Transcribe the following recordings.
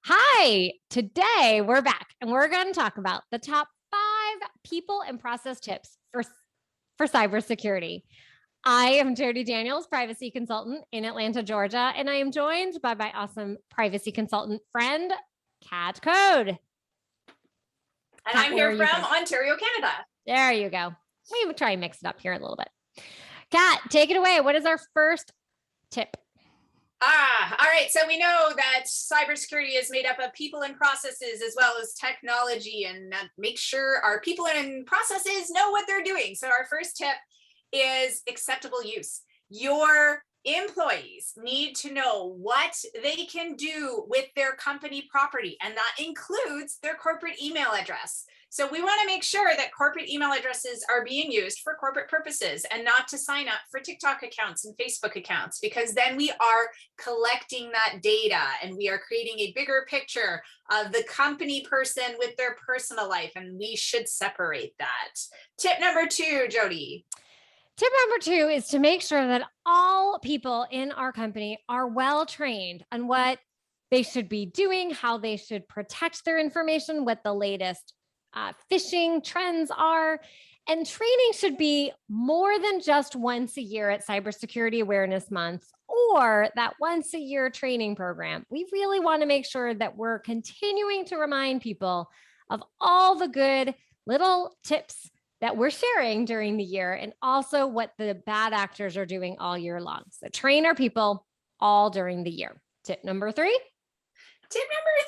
Hi, today we're back and we're going to talk about the top 5 people and process tips for cybersecurity. I am Jodi Daniels, privacy consultant in Atlanta, Georgia, and I am joined by my awesome privacy consultant friend, Kat Code. And Kat, I'm here from Ontario, Canada. There you go. We will try and mix it up here a little bit. Kat, take it away. What is our first tip? All right. So we know that cybersecurity is made up of people and processes as well as technology, and make sure our people and processes know what they're doing. So our first tip is acceptable use. Your employees need to know what they can do with their company property, and that includes their corporate email address. So we want to make sure that corporate email addresses are being used for corporate purposes and not to sign up for TikTok accounts and Facebook accounts, because then we are collecting that data and we are creating a bigger picture of the company person with their personal life, and we should separate that. Tip number 2, Jodi. Tip number 2 is to make sure that all people in our company are well trained on what they should be doing, how they should protect their information, what the latest phishing trends are. And training should be more than just once a year at Cybersecurity Awareness Month or that once a year training program. We really want to make sure that we're continuing to remind people of all the good little tips that we're sharing during the year, and also what the bad actors are doing all year long. So train our people all during the year. Tip number 3. Tip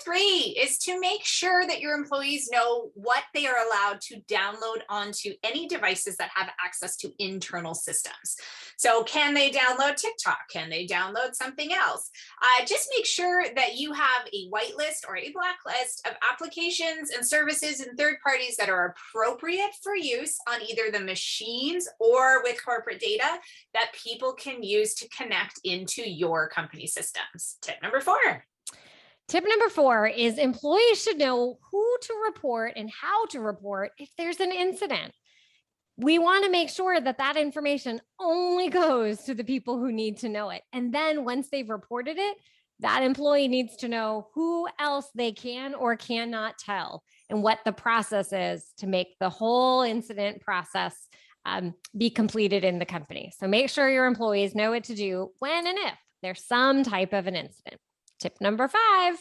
number 3 is to make sure that your employees know what they are allowed to download onto any devices that have access to internal systems. So can they download TikTok? Can they download something else? Just make sure that you have a whitelist or a blacklist of applications and services and third parties that are appropriate for use on either the machines or with corporate data that people can use to connect into your company systems. Tip number 4. Tip number 4 is employees should know who to report and how to report if there's an incident. We want to make sure that that information only goes to the people who need to know it. And then once they've reported it, that employee needs to know who else they can or cannot tell and what the process is to make the whole incident process be completed in the company. So make sure your employees know what to do when and if there's some type of an incident. Tip number 5.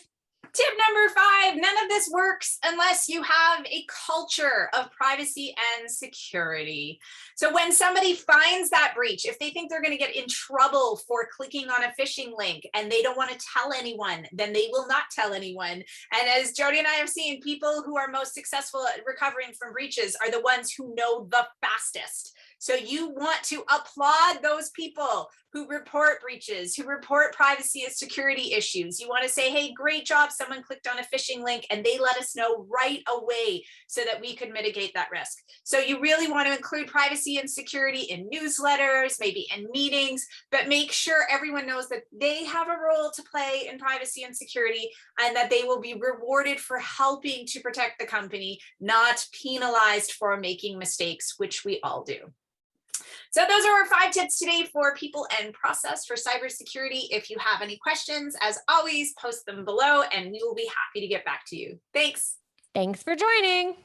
Tip number 5, none of this works unless you have a culture of privacy and security. So when somebody finds that breach, if they think they're going to get in trouble for clicking on a phishing link and they don't want to tell anyone, then they will not tell anyone. And as Jodi and I have seen, people who are most successful at recovering from breaches are the ones who know the fastest. So you want to applaud those people who report breaches, who report privacy and security issues. You want to say, hey, great job. Someone clicked on a phishing link and they let us know right away so that we could mitigate that risk. So you really want to include privacy and security in newsletters, maybe in meetings, but make sure everyone knows that they have a role to play in privacy and security and that they will be rewarded for helping to protect the company, not penalized for making mistakes, which we all do. So those are our 5 tips today for people and process for cybersecurity. If you have any questions, as always, post them below and we will be happy to get back to you. Thanks. Thanks for joining.